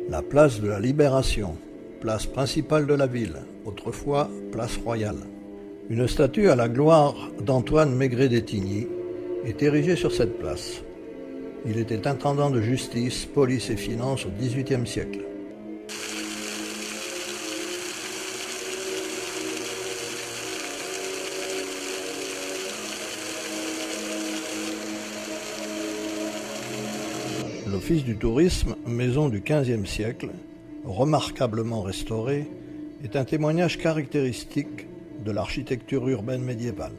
La place de la Libération, place principale de la ville, autrefois place royale. Une statue à la gloire d'Antoine Maigret d'Ettigny est érigée sur cette place. Il était intendant de justice, police et finances au XVIIIe siècle. L'Office du tourisme, maison du XVe siècle, remarquablement restaurée, est un témoignage caractéristique de l'architecture urbaine médiévale.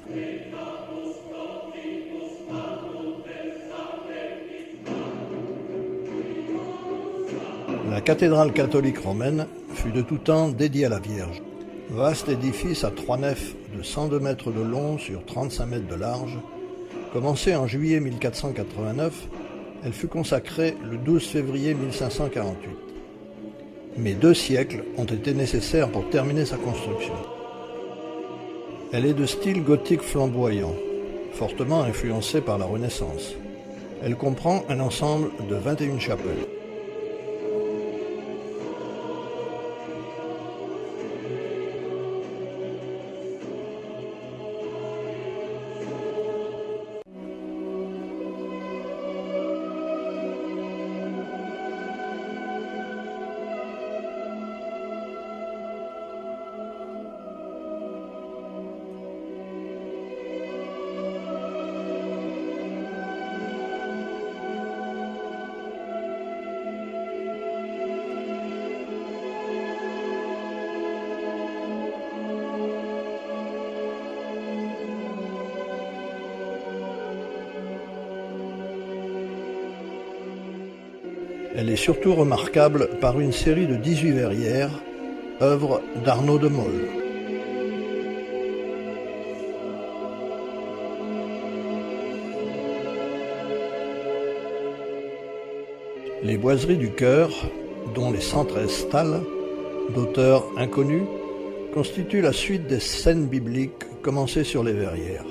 La cathédrale catholique romaine fut de tout temps dédiée à la Vierge. Vaste édifice à 3 nefs de 102 mètres de long sur 35 mètres de large, commencée en juillet 1489, elle fut consacrée le 12 février 1548. Mais 2 siècles ont été nécessaires pour terminer sa construction. Elle est de style gothique flamboyant, fortement influencée par la Renaissance. Elle comprend un ensemble de 21 chapelles. Elle est surtout remarquable par une série de 18 verrières, œuvre d'Arnaud de Molles. Les boiseries du chœur, dont les 113 stalles, d'auteurs inconnus, constituent la suite des scènes bibliques commencées sur les verrières.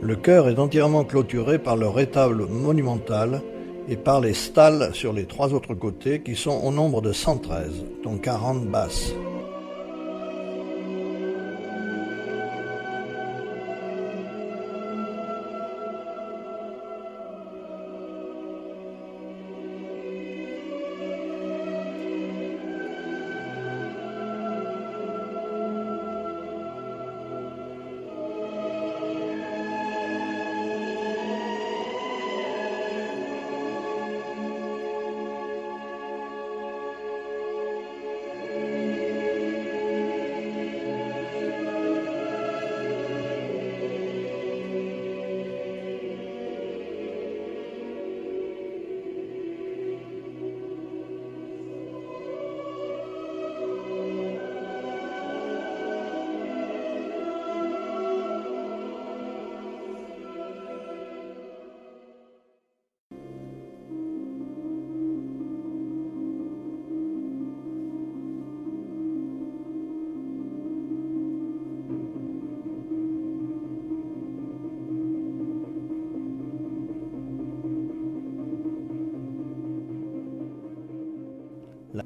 Le chœur est entièrement clôturé par le rétable monumental et par les stalles sur les 3 autres côtés qui sont au nombre de 113, dont 40 basses.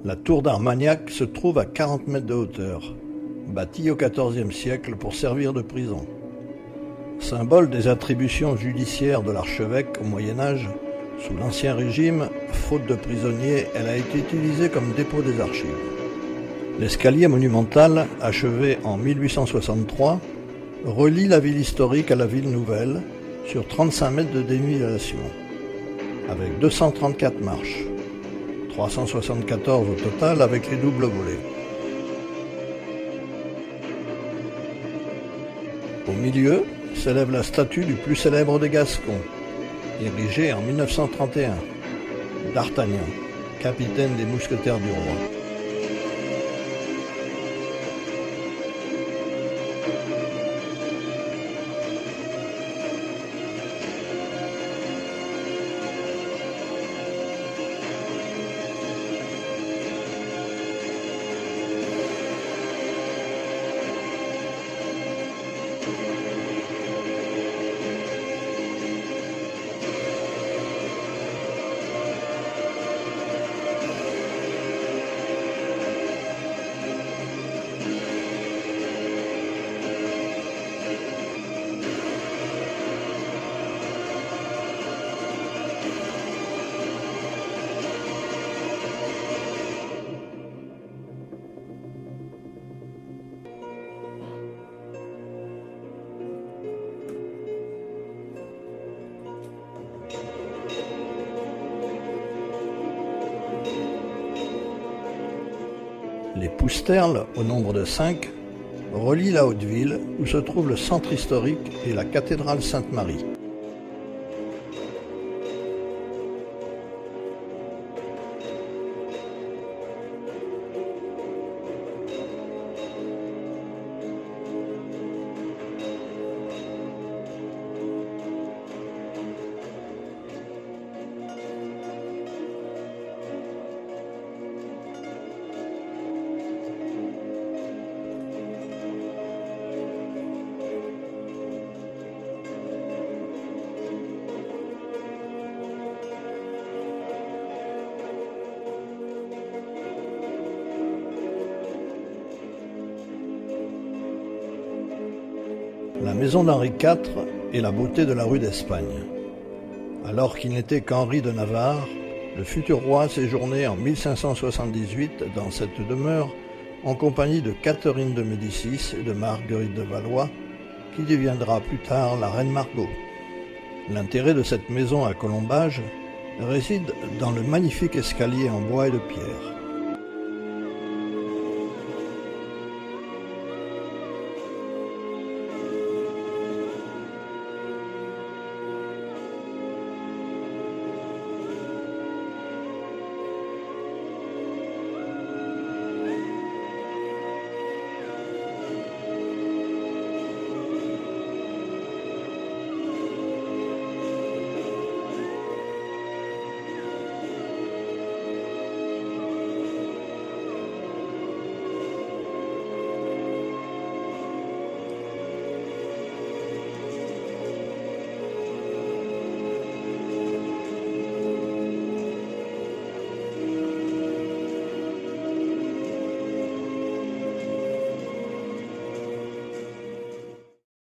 La tour d'Armagnac se trouve à 40 mètres de hauteur, bâtie au XIVe siècle pour servir de prison. Symbole des attributions judiciaires de l'archevêque au Moyen-Âge, sous l'Ancien Régime, faute de prisonniers, elle a été utilisée comme dépôt des archives. L'escalier monumental, achevé en 1863, relie la ville historique à la ville nouvelle, sur 35 mètres de dénivellation, avec 234 marches. 374 au total avec les doubles volets. Au milieu s'élève la statue du plus célèbre des Gascons, érigée en 1931, d'Artagnan, capitaine des mousquetaires du roi. Les Pousterles, au nombre de 5, relient la Haute-Ville, où se trouve le centre historique et la cathédrale Sainte-Marie. La maison d'Henri IV est la beauté de la rue d'Espagne. Alors qu'il n'était qu'Henri de Navarre, le futur roi séjournait en 1578 dans cette demeure en compagnie de Catherine de Médicis et de Marguerite de Valois, qui deviendra plus tard la reine Margot. L'intérêt de cette maison à colombage réside dans le magnifique escalier en bois et de pierre.